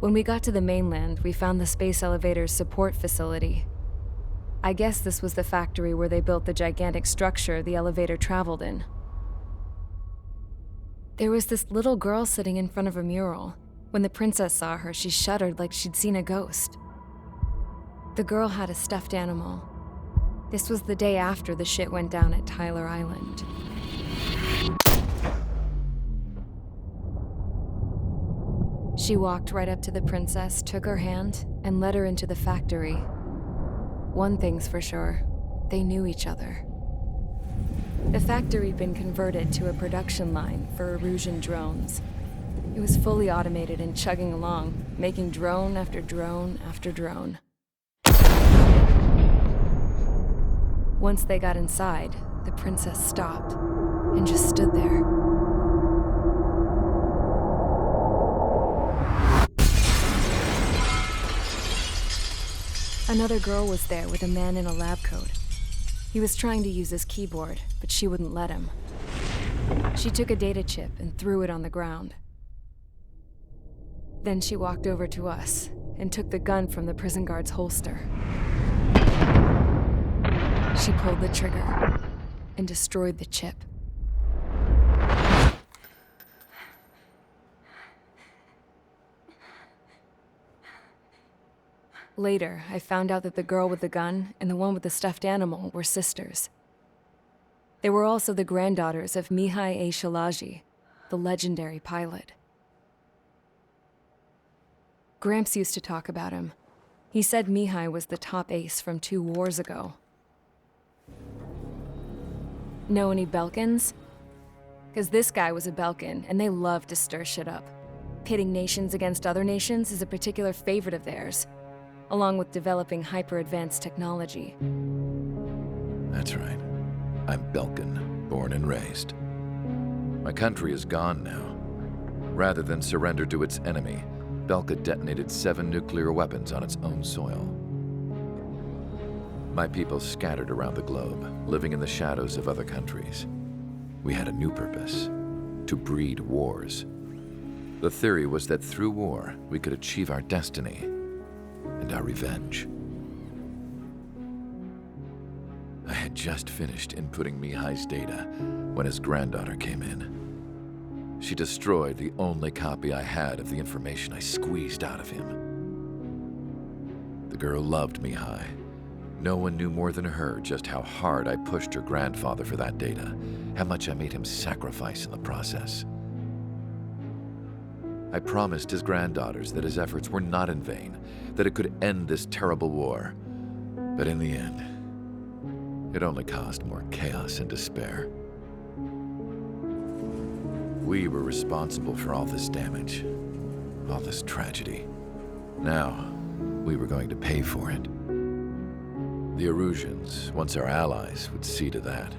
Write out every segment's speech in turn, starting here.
When we got to the mainland, we found the space elevator's support facility. I guess this was the factory where they built the gigantic structure the elevator traveled in. There was this little girl sitting in front of a mural. When the princess saw her, she shuddered like she'd seen a ghost. The girl had a stuffed animal. This was the day after the shit went down at Tyler Island. She walked right up to the princess, took her hand, and led her into the factory. One thing's for sure, they knew each other. The factory'd been converted to a production line for Erusian drones. It was fully automated and chugging along, making drone after drone after drone. Once they got inside, the princess stopped and just stood there. Another girl was there with a man in a lab coat. He was trying to use his keyboard, but she wouldn't let him. She took a data chip and threw it on the ground. Then she walked over to us and took the gun from the prison guard's holster. She pulled the trigger and destroyed the chip. Later, I found out that the girl with the gun and the one with the stuffed animal were sisters. They were also the granddaughters of Mihai A. Shalaji, the legendary pilot. Gramps used to talk about him. He said Mihai was the top ace from 2 wars ago. Know any Belkans? Because this guy was a Belkan, and they love to stir shit up. Pitting nations against other nations is a particular favorite of theirs, along with developing hyper-advanced technology. That's right. I'm Belkan, born and raised. My country is gone now. Rather than surrender to its enemy, Belka detonated 7 nuclear weapons on its own soil. My people scattered around the globe, living in the shadows of other countries. We had a new purpose: to breed wars. The theory was that through war, we could achieve our destiny and our revenge. I had just finished inputting Mihai's data when his granddaughter came in. She destroyed the only copy I had of the information I squeezed out of him. The girl loved Mihai. No one knew more than her just how hard I pushed her grandfather for that data, how much I made him sacrifice in the process. I promised his granddaughters that his efforts were not in vain, that it could end this terrible war. But in the end, it only caused more chaos and despair. We were responsible for all this damage, all this tragedy. Now, we were going to pay for it. The Erusians, once our allies, would see to that.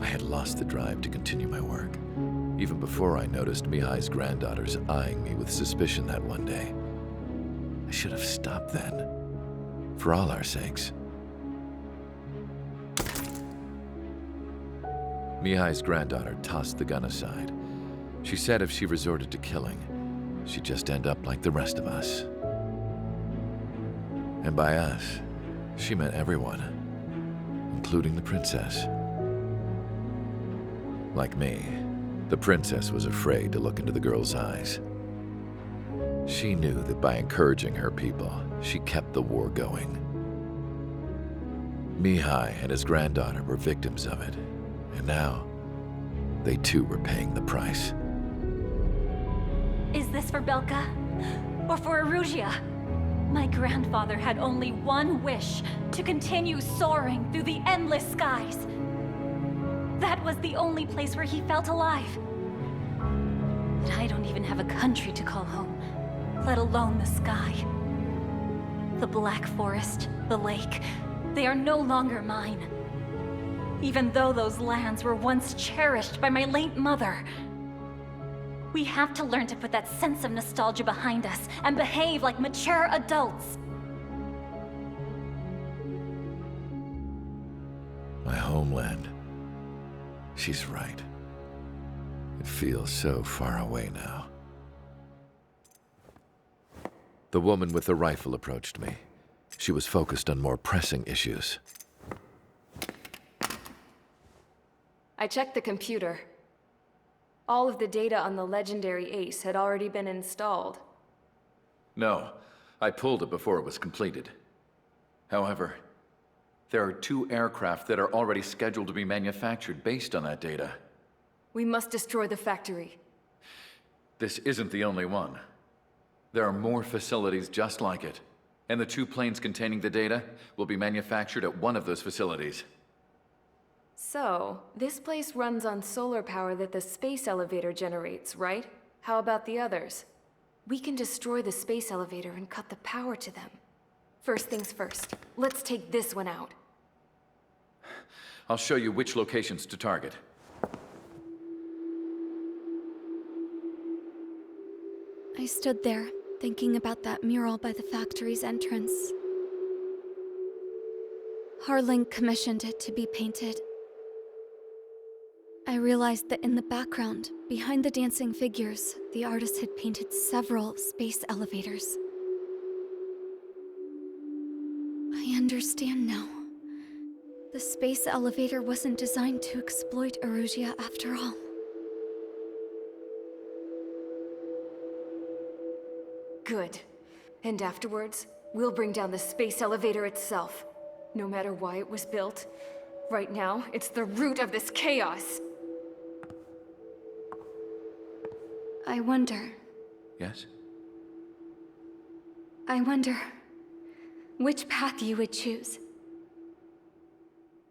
I had lost the drive to continue my work, even before I noticed Mihai's granddaughters eyeing me with suspicion that one day. I should have stopped then, for all our sakes. Mihai's granddaughter tossed the gun aside. She said if she resorted to killing, she'd just end up like the rest of us. And by us, she meant everyone, including the princess. Like me, the princess was afraid to look into the girl's eyes. She knew that by encouraging her people, she kept the war going. Mihai and his granddaughter were victims of it, and now they too were paying the price. Is this for Belka? Or for Erusia? My grandfather had only one wish: to continue soaring through the endless skies. That was the only place where he felt alive. But I don't even have a country to call home, let alone the sky. The Black Forest, the lake, they are no longer mine. Even though those lands were once cherished by my late mother. We have to learn to put that sense of nostalgia behind us and behave like mature adults. My homeland. She's right. It feels so far away now. The woman with the rifle approached me. She was focused on more pressing issues. I checked the computer. All of the data on the legendary Ace had already been installed. No, I pulled it before it was completed. However, there are 2 aircraft that are already scheduled to be manufactured based on that data. We must destroy the factory. This isn't the only one. There are more facilities just like it, and the 2 planes containing the data will be manufactured at one of those facilities. So, this place runs on solar power that the space elevator generates, right? How about the others? We can destroy the space elevator and cut the power to them. First things first, let's take this one out. I'll show you which locations to target. I stood there, thinking about that mural by the factory's entrance. Harling commissioned it to be painted. I realized that in the background, behind the dancing figures, the artist had painted several space elevators. I understand now. The space elevator wasn't designed to exploit Erusia after all. Good. And afterwards, we'll bring down the space elevator itself. No matter why it was built, right now, it's the root of this chaos. I wonder Yes? which path you would choose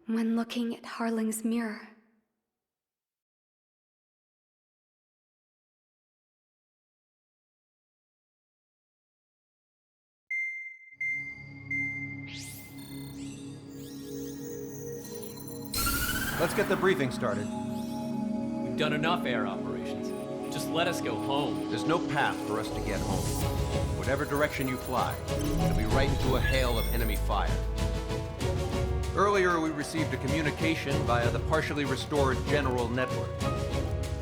when looking at Harling's mirror. Let's get the briefing started. We've done enough air operations. Just let us go home. There's no path for us to get home. Whatever direction you fly, it'll be right into a hail of enemy fire. Earlier, we received a communication via the partially restored general network.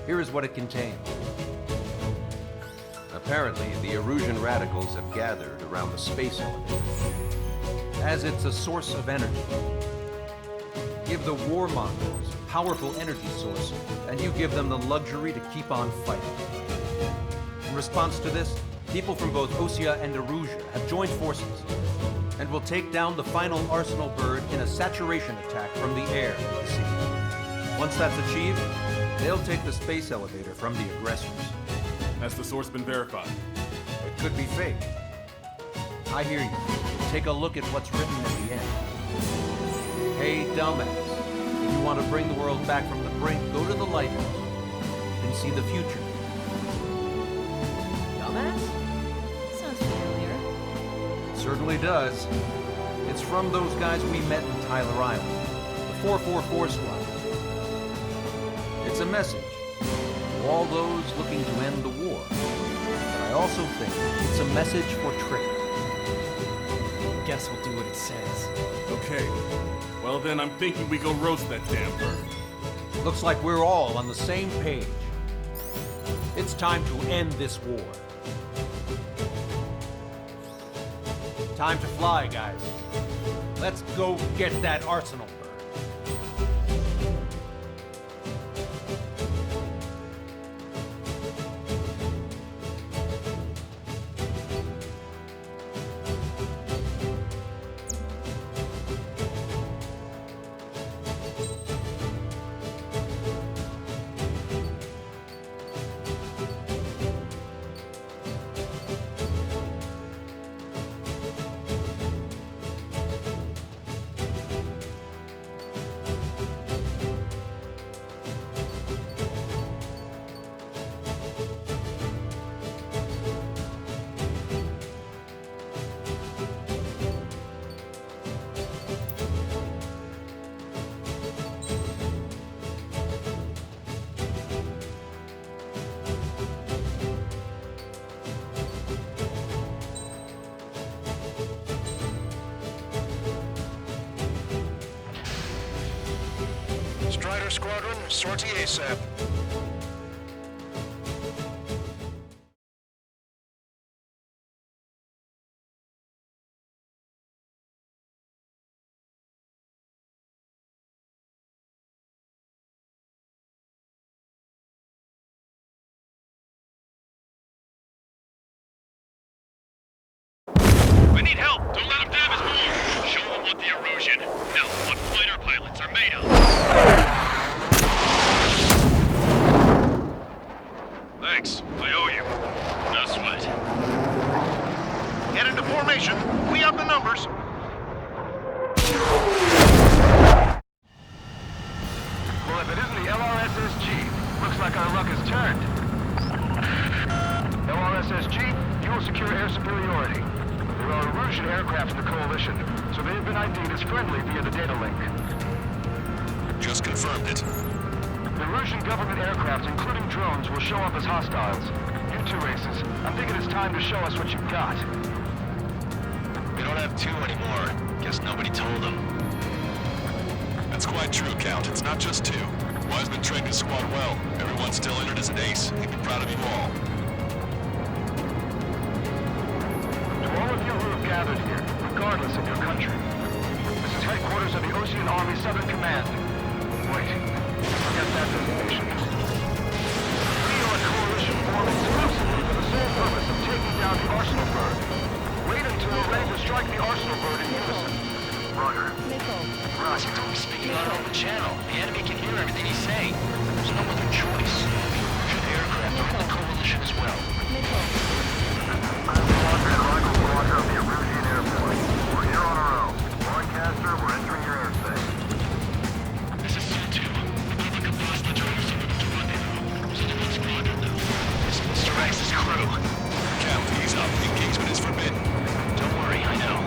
Here is what it contained. Apparently, the Erusian radicals have gathered around the space elevator, as it's a source of energy. Give the warmongers a powerful energy source, and you give them the luxury to keep on fighting. In response to this, people from both Osea and Erusia have joined forces, and will take down the final Arsenal bird in a saturation attack from the air to the sea. Once that's achieved, they'll take the space elevator from the aggressors. Has the source been verified? It could be fake. I hear you. Take a look at what's written at the end. Hey, dumbass. If you want to bring the world back from the brink, go to the Lighthouse and see the future. Dumbass? Sounds familiar. It certainly does. It's from those guys we met in Tyler Island, the 444 squad. It's a message to all those looking to end the war. But I also think it's a message for Trigger. Guess we'll do what it says. Okay. Well then, I'm thinking we go roast that damn bird. Looks like we're all on the same page. It's time to end this war. Time to fly, guys. Let's go get that Arsenal bird. Strider Squadron, sortie ASAP. Thanks. I owe you. No sweat. Head into formation. We have the numbers. Well, if it isn't the LRSSG, looks like our luck has turned. LRSSG, you will secure air superiority. There are Erusian aircraft in the Coalition, so they have been ID'd as friendly via the data link. Just confirmed it. The Erusian government aircraft, including drones, will show up as hostiles. You two aces, I'm thinking it's time to show us what you've got. We don't have two anymore. Guess nobody told them. That's quite true, Count. It's not just two. Wiseman trained his squad well. Everyone's still entered as an ace. He'd be proud of you all. To all of you who have gathered here, regardless of your country, this is headquarters of the Ocean Army Southern Command. Wait, forget that designation. We are a coalition formed exclusively for the sole purpose of taking down the Arsenal Bird. Wait until we're ready to strike the Arsenal Bird in unison. Roger. Ross, you're speaking out on the channel. The enemy can hear everything he's saying. There's no other choice. Erusian aircraft are in the coalition as well. I'm Squadron Rival Squadron of the Erusian Air Force. We're here on our own. Broadcaster, we're entering your airspace. This is C2. This is Mr. X's crew. Count, ease up. Engagement is forbidden. Don't worry, I know.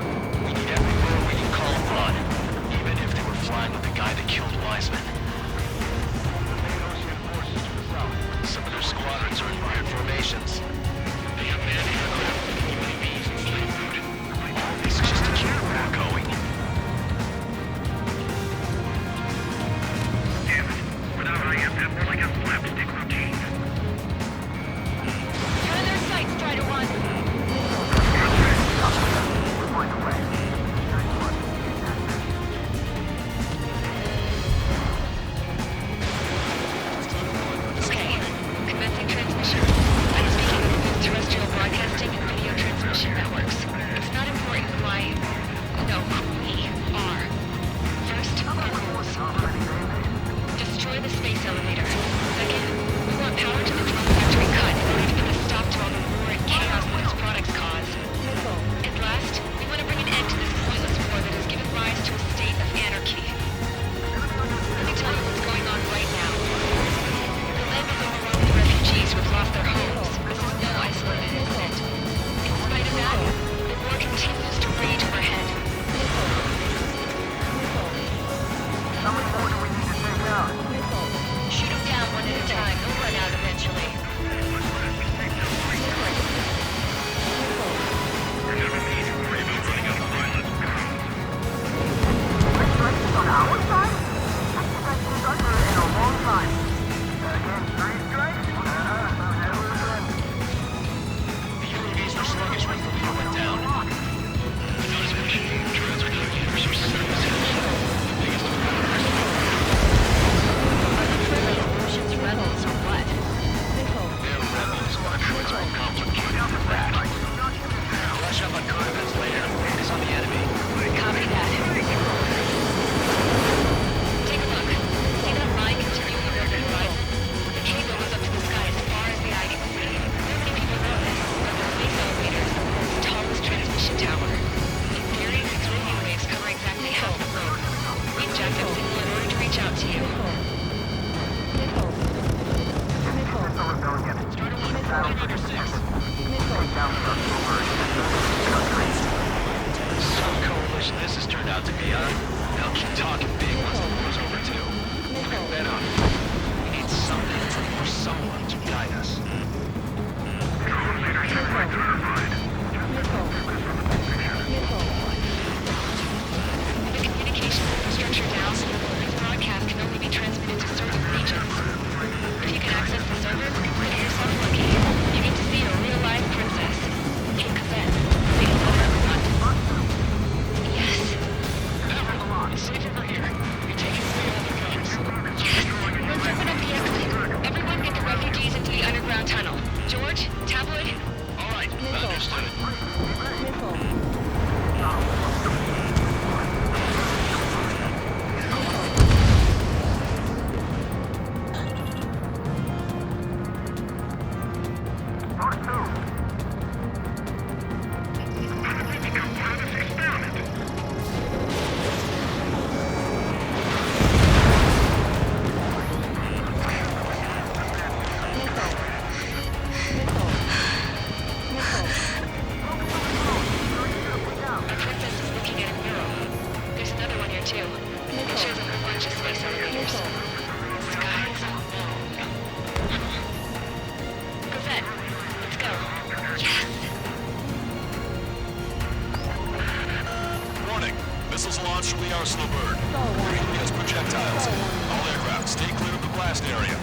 We need every bird we can call upon. Even if they were flying with the guy that killed Wiseman. Some of their squadrons are in weird formations. They have man-aircraft, UAVs, and fleet food. This is just to keep the war going. Damn it. Without IM, we're like a slapstick routine. You're in their sights, Strider 1. Okay, commencing transmission. I'm speaking with both terrestrial broadcasting and video transmission networks. It's not important who I... No, who we are. First, our goals. Destroy the space elevator. Second, we want power to the drone factory cut in order to put a stop to all the war and chaos that its products cause. And last, we want to bring an end to this pointless war that has given rise to a state of anarchy. Let me tell you what's going on right now. The land is overrun with refugees who have lost their homes. This is no isolated incident. In spite of that, the war continues to rage overhead. How many more do we need to take out? Shoot them down one at a time. They'll run out eventually. On our side? That's thunder in a long time. Against three strikes? The UAVs were sluggish once the leader went down. I noticed pushing drones or navigators or service engines. The biggest Ocean's rebels or what? They're rebels, but droids are complicated for that. Flash up on current events later. Focus on the enemy. Copy that. Take a look. See that line continuing over the horizon? The cable goes up to the sky as far as the eye can see. Not many people know this, but the space elevator is the world's tallest transmission tower. In theory, its radio waves cover exactly half the globe. We've jacked up signal in order to reach out to you. Starter 1, under 6. Some coalition this has turned out to be, huh? They'll keep talking big once the war's over, too. You can bet on it. We need something or someone to guide us. The communication infrastructure down, this broadcast can only be transmitted to certain regions. If you can access the server, consider yourself lucky. You get to see a real-life princess. In Quebec. Say hello, everyone. Yes. It's safe over here. We take it to the other guns. Yes. Let's open up the exit. Everyone get the refugees into the underground tunnel. George, Tabloid. All right, understood. Arsenal bird. Green gets projectiles. All aircraft, stay clear of the blast area.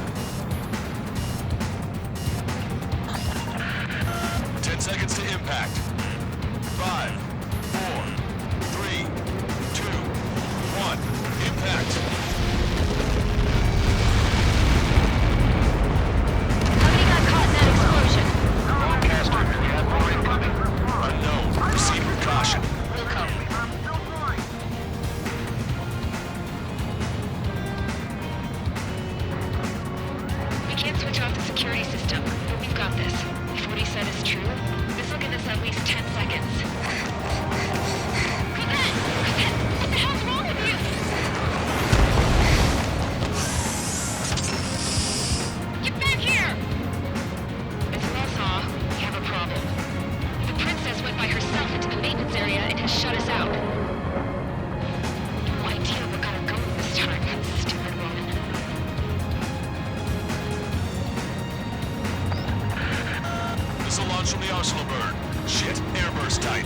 10 seconds to impact. 5, 4, 3, 2, 1. Impact. Somebody got caught in that explosion. Broadcaster, we have more incoming. Unknown. Proceed with caution. Will come. We can't switch off the security system, but we've got this. If what he said is true, this will give us at least 10 seconds. Cosette! Cosette! What the hell's wrong with you? Get back here! As you all saw, we have a problem. The princess went by herself into the maintenance area and has shut us out. No idea what got her going this time, that stupid woman. Missile launch from the Arsenal bird. Shit, airburst tight.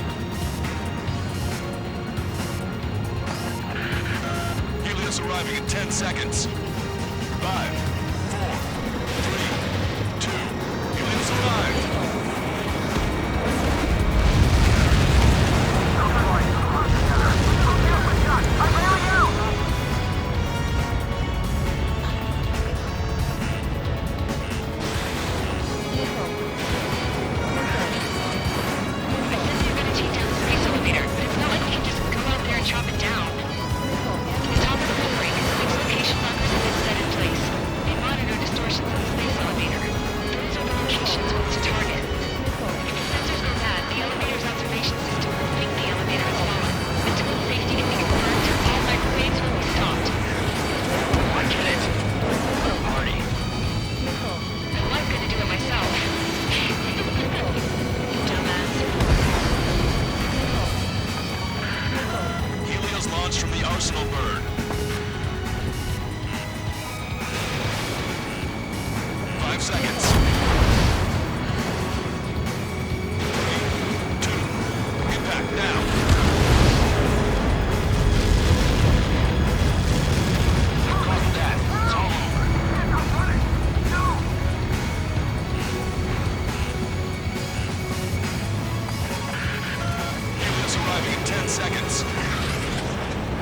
Helios arriving in 10 seconds. 5, 4, 3, 2. Helios arrived. I said we were gonna take down the space elevator, but it's not like we can just go out there and chop it down. To the top of the bull ring, its location markers have been set in place. They monitor distortions of the space elevator. Those are the locations we need to target. If the sensors go bad, the elevator's observation system will think the elevator has fallen. Until its safety can be confirmed, all microwaves will be stopped. I get it. Party. I was gonna do it myself. Dumbass. Helios launched from the Arsenal bird. 5 seconds. 3, 2. Impact now. Copy that. It's all over. Helios arriving in 10 seconds.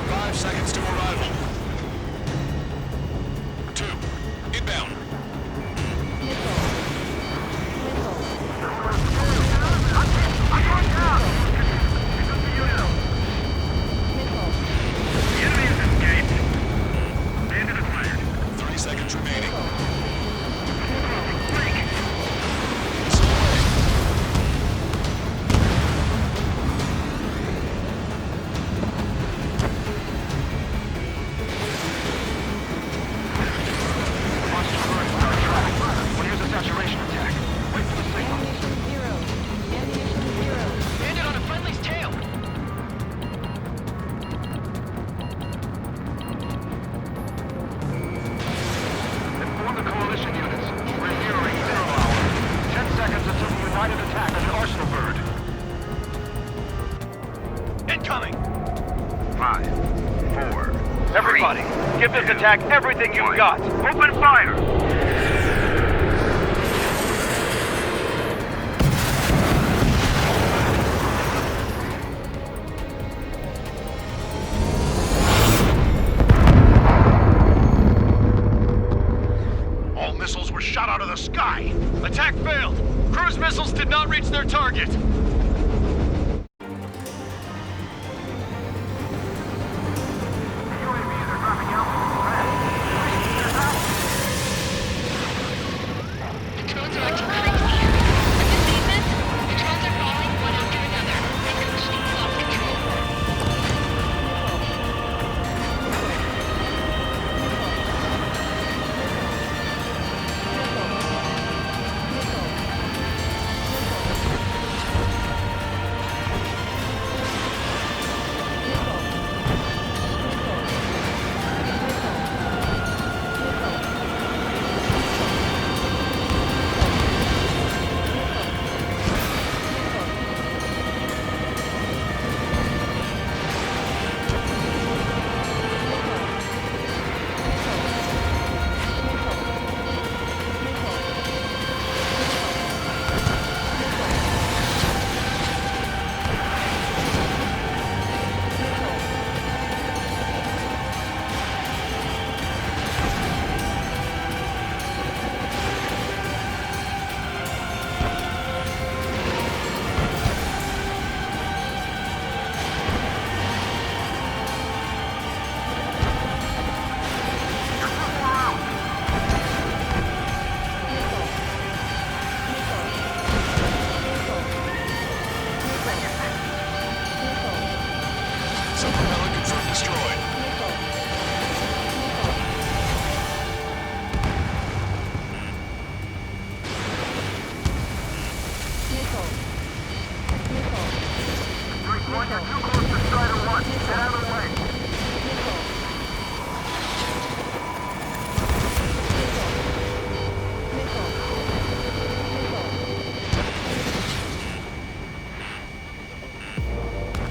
5 seconds to arrival. 2. Inbound. The enemy is escaped. Bandit acquired. 30 seconds remaining. Break. Missile away. Monster bird is on track. We'll use a saturation attack. Wait for the signal. Bandit on a friendly's tail. Inform the coalition units. We're nearing 0 hour. 10 seconds until the united attack on the Arsenal bird. Incoming. 5, 4. Everybody, give this attack everything you've got. Open fire. All missiles were shot out of the sky. Attack failed. Cruise missiles did not reach their target. The drones are acting crazy. Have you seen this? The drones are falling one after another. They're completely lost control. 3-1, you're too close to Strider 1. Get out of the way.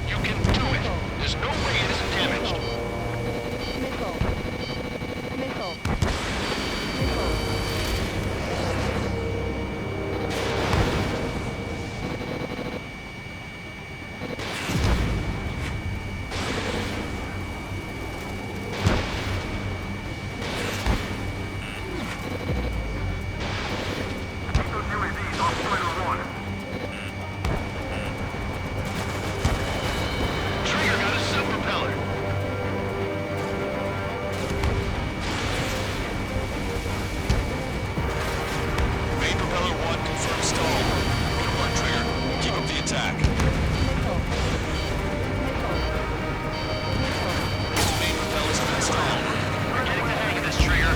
You can do it. There's no way it isn't damaged. Those UAVs off Strider 1. Trigger got a super propeller. Main propeller 1 confirmed stall. Good work, Trigger. Keep up the attack. Main propeller's been installed. We're getting the hang of this, Trigger.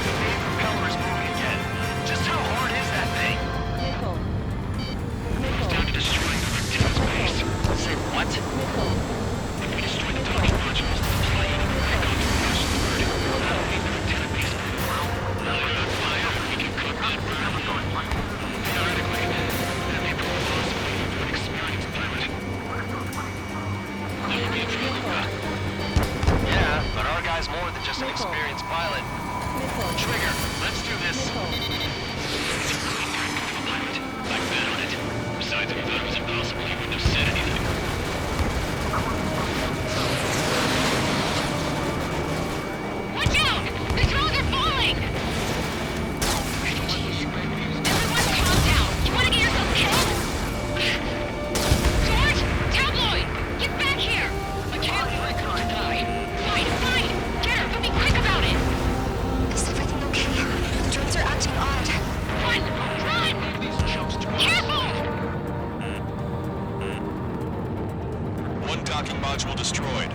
The main propeller is moving again. Just how hard is that thing? It's down to destroying the reptile's base. Say what? If we destroy the docking modules of the plane, we're going to crush the bird. That'll make the reptile base move. Now we're on fire, we can cook that bird. Theoretically, that may prove a possibility for an experienced pilot. That would be a trouble. Yeah, but our guy's more than just an experienced pilot. Trigger, let's do this. It's a great trick of a pilot. Like that on it. Besides, if you thought it was impossible, you wouldn't have said anything. Watch out! The drones are falling! Refugees. Everyone calm down. You wanna get yourself killed? George! Tabloid! Get back here! I can't let her come to die. Fine. Get her, but be quick about it! Is everything okay? The drones are acting odd. Run! Careful! One docking module destroyed.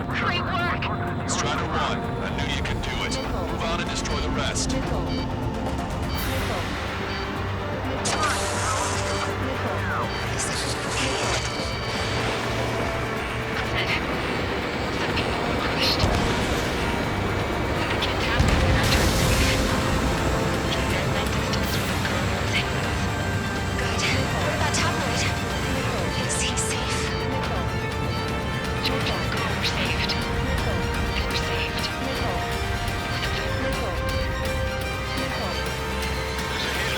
Great work! Strider 1, I knew you could do it. Move on and destroy the rest. Is everything okay? Some people were crushed. I can't tap them when I turn safe. Keep that light distance from the girl who was hanging us. Good. What about Tabloid? Is he safe? George and the girl were saved. They were saved. Both of them. There's a hit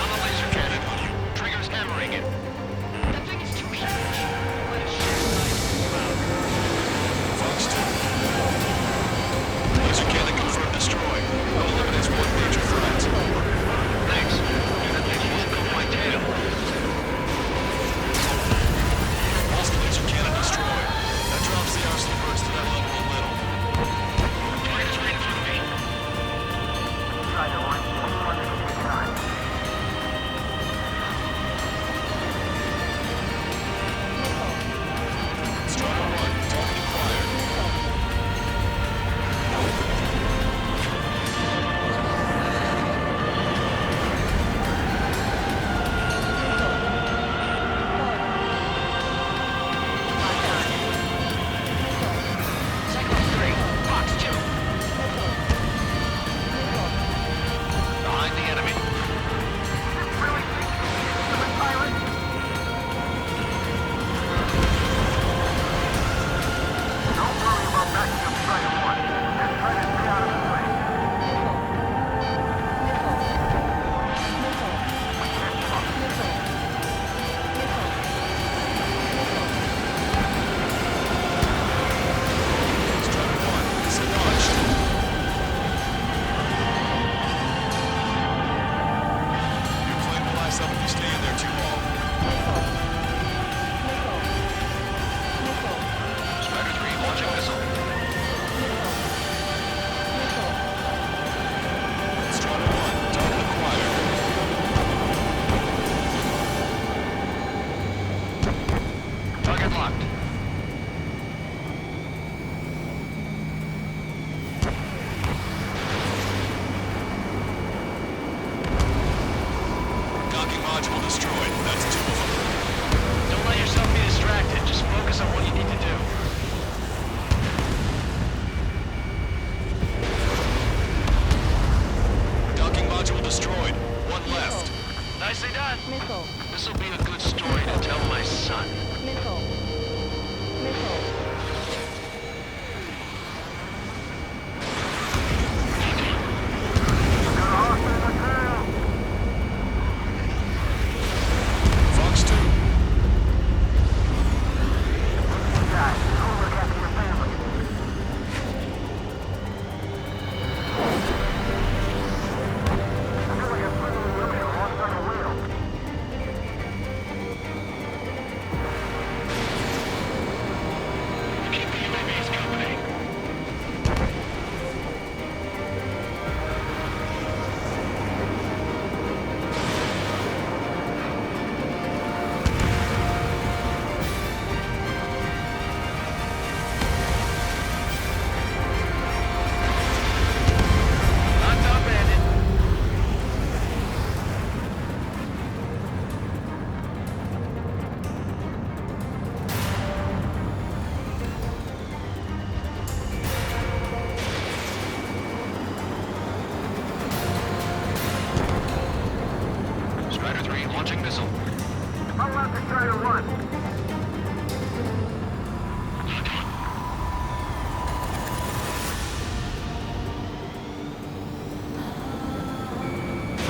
that? Missile. This'll be a good story to tell my son. Missile. Missile. Fox 2. Keep the UAVs company. Not done, Bandit. Strider 3 launching missile. I'll out to Strider 1.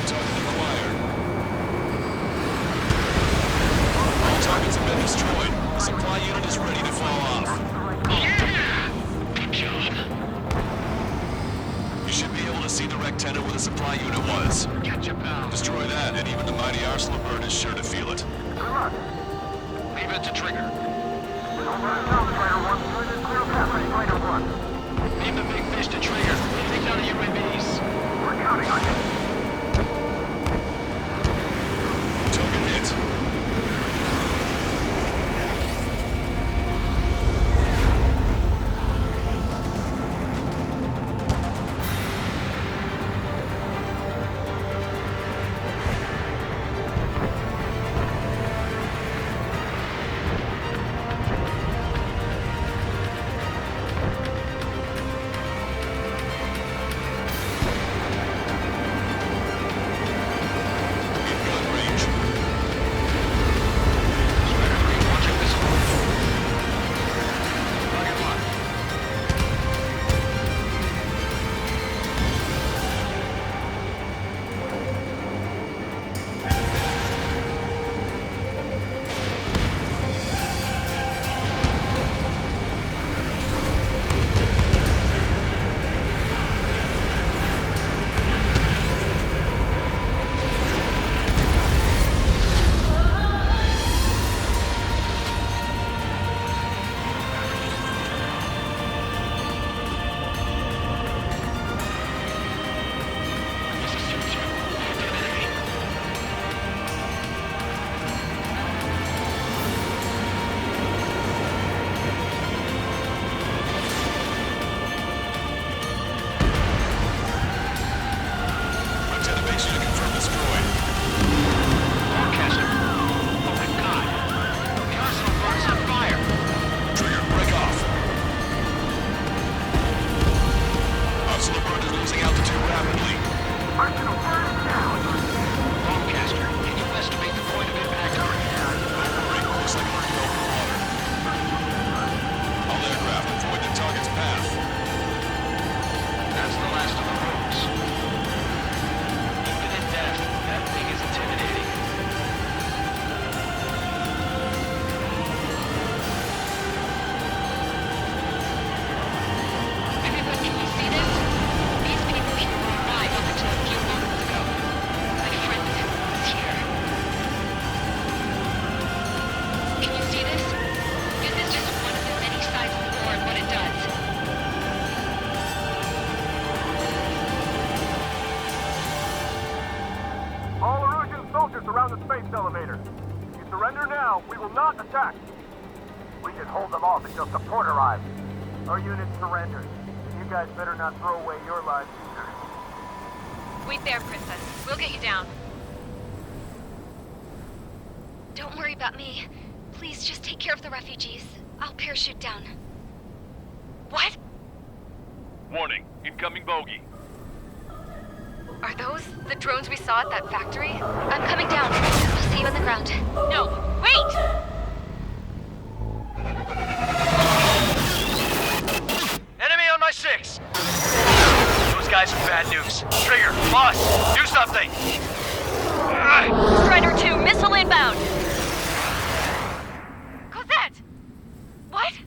Target acquired. All targets have been destroyed. The supply unit is ready to fall off. Yeah! Good job. You should be able to see the rectangle where the supply unit was. Catch up now. Destroy that, and even the mighty arsenal bird is sure to feel it. Good luck. Leave it to Trigger. Over and out, Strider 1. Good and clear path for Strider 1. Leave the big fish to Trigger. Take down the UAVs. We're counting on you. Token hit. elevator. If you surrender now, we will not attack. We can hold them off until support arrives. Our unit surrenders. You guys better not throw away your lives either. Wait there, Princess. We'll get you down. Don't worry about me. Please just take care of the refugees. I'll parachute down. What? Warning, incoming bogey. Are those the drones we saw at that factory? I'm coming down. you on the ground. No, wait! Enemy on my 6! Those guys are bad news. Trigger, boss, do something! Strider 2, missile inbound!